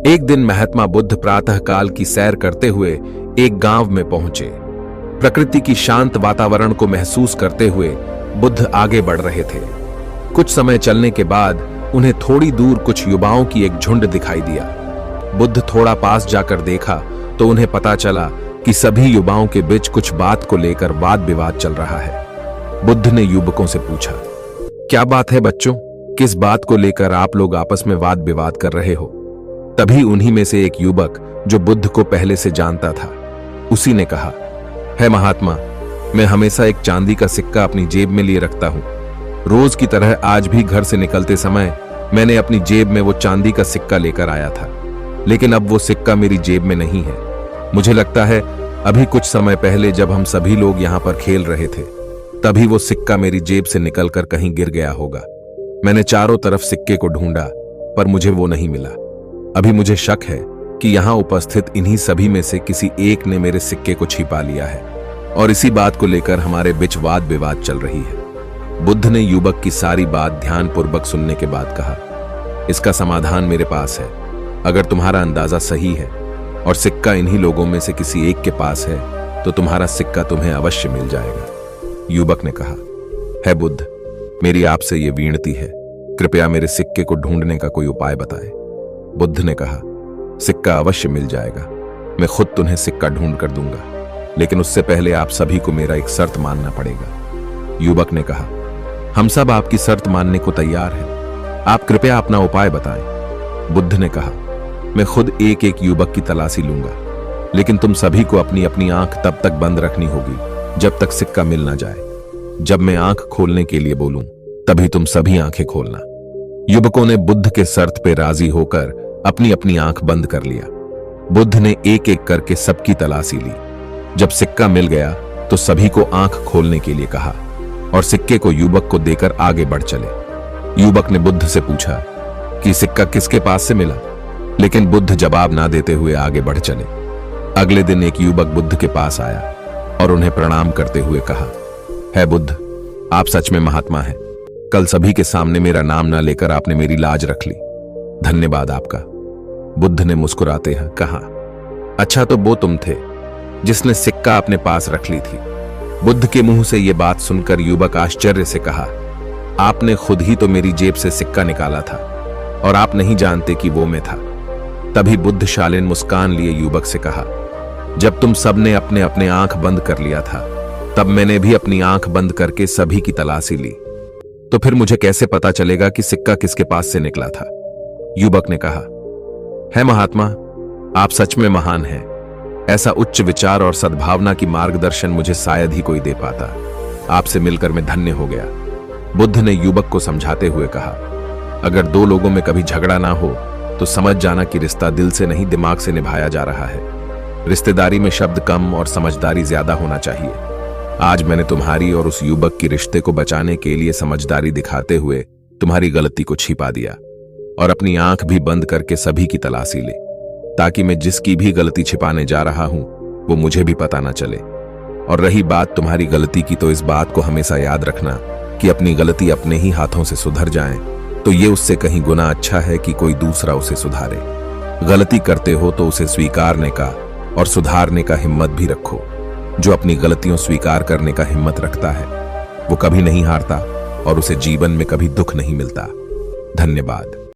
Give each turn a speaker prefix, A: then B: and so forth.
A: एक दिन महात्मा बुद्ध प्रातःकाल की सैर करते हुए एक गांव में पहुंचे। प्रकृति की शांत वातावरण को महसूस करते हुए बुद्ध आगे बढ़ रहे थे। कुछ समय चलने के बाद उन्हें थोड़ी दूर कुछ युवाओं की एक झुंड दिखाई दिया। बुद्ध थोड़ा पास जाकर देखा तो उन्हें पता चला कि सभी युवाओं के बीच कुछ बात को लेकर वाद विवाद चल रहा है। बुद्ध ने युवकों से पूछा, क्या बात है बच्चों, किस बात को लेकर आप लोग आपस में वाद विवाद कर रहे हो? तभी उन्हीं में से एक युवक जो बुद्ध को पहले से जानता था, उसी ने कहा, है महात्मा, मैं हमेशा एक चांदी का सिक्का अपनी जेब में लिए रखता हूं। रोज की तरह आज भी घर से निकलते समय मैंने अपनी जेब में वो चांदी का सिक्का लेकर आया था, लेकिन अब वो सिक्का मेरी जेब में नहीं है। मुझे लगता है अभी कुछ समय पहले जब हम सभी लोग यहाँ पर खेल रहे थे, तभी वो सिक्का मेरी जेब से निकलकर कहीं गिर गया होगा। मैंने चारों तरफ सिक्के को ढूंढा पर मुझे वो नहीं मिला। अभी मुझे शक है कि यहाँ उपस्थित इन्हीं सभी में से किसी एक ने मेरे सिक्के को छिपा लिया है और इसी बात को लेकर हमारे बीच वाद विवाद चल रही है। बुद्ध ने युवक की सारी बात ध्यानपूर्वक सुनने के बाद कहा, इसका समाधान मेरे पास है। अगर तुम्हारा अंदाजा सही है और सिक्का इन्हीं लोगों में से किसी एक के पास है तो तुम्हारा सिक्का तुम्हें अवश्य मिल जाएगा। युवक ने कहा, है बुद्ध, मेरी आपसे ये विनती है, कृपया मेरे सिक्के को ढूंढने का कोई उपाय बताएं। बुद्ध ने कहा, सिक्का अवश्य मिल जाएगा, मैं खुद तुम्हें सिक्का ढूंढ कर दूंगा, लेकिन उससे पहले आप सभी को मेरा एक शर्त मानना पड़ेगा। युवक ने कहा, हम सब आपकी शर्त मानने को तैयार हैं, आप कृपया अपना उपाय बताएं। बुद्ध ने कहा, मैं खुद एक एक युवक की तलाशी लूंगा, लेकिन तुम सभी को अपनी अपनी आंख तब तक बंद रखनी होगी जब तक सिक्का मिल ना जाए। जब मैं आंख खोलने के लिए बोलूं तभी तुम सभी आंखें खोलना। युवकों ने बुद्ध के शर्त पे राजी होकर अपनी अपनी आंख बंद कर लिया। बुद्ध ने एक एक करके सबकी तलाशी ली। जब सिक्का मिल गया तो सभी को आंख खोलने के लिए कहा और सिक्के को युवक को देकर आगे बढ़ चले। युवक ने बुद्ध से पूछा कि सिक्का किसके पास से मिला, लेकिन बुद्ध जवाब ना देते हुए आगे बढ़ चले। अगले दिन एक युवक बुद्ध के पास आया और उन्हें प्रणाम करते हुए कहा, है बुद्ध, आप सच में महात्मा हैं। कल सभी के सामने मेरा नाम ना लेकर आपने मेरी लाज रख ली, धन्यवाद आपका। बुद्ध ने मुस्कुराते हैं कहा, अच्छा तो वो तुम थे जिसने सिक्का अपने पास रख ली थी। बुद्ध के मुंह से यह बात सुनकर युवक आश्चर्य से कहा, आपने खुद ही तो मेरी जेब से सिक्का निकाला था और आप नहीं जानते कि वो मैं था। तभी बुद्ध शालीन मुस्कान लिए युवक से कहा, जब तुम सबने अपने अपने आंख बंद कर लिया था तब मैंने भी अपनी आंख बंद करके सभी की तलाशी ली, तो फिर मुझे कैसे पता चलेगा कि सिक्का किसके पास से निकला था? युवक ने कहा, है महात्मा, आप सच में महान हैं। ऐसा उच्च विचार और सद्भावना की मार्गदर्शन मुझे शायद ही कोई दे पाता। आपसे मिलकर मैं धन्य हो गया। बुद्ध ने युवक को समझाते हुए कहा, अगर दो लोगों में कभी झगड़ा ना हो तो समझ जाना कि रिश्ता दिल से नहीं दिमाग से निभाया जा रहा है। रिश्तेदारी में शब्द कम और समझदारी ज्यादा होना चाहिए। आज मैंने तुम्हारी और उस युवक की रिश्ते को बचाने के लिए समझदारी दिखाते हुए तुम्हारी गलती को छिपा दिया और अपनी आंख भी बंद करके सभी की तलाशी ली, ताकि मैं जिसकी भी गलती छिपाने जा रहा हूं वो मुझे भी पता ना चले। और रही बात तुम्हारी गलती की, तो इस बात को हमेशा याद रखना कि अपनी गलती अपने ही हाथों से सुधर जाए तो ये उससे कहीं गुना अच्छा है कि कोई दूसरा उसे सुधारे। गलती करते हो तो उसे स्वीकारने का और सुधारने का हिम्मत भी रखो। जो अपनी गलतियों स्वीकार करने का हिम्मत रखता है वो कभी नहीं हारता और उसे जीवन में कभी दुख नहीं मिलता। धन्यवाद।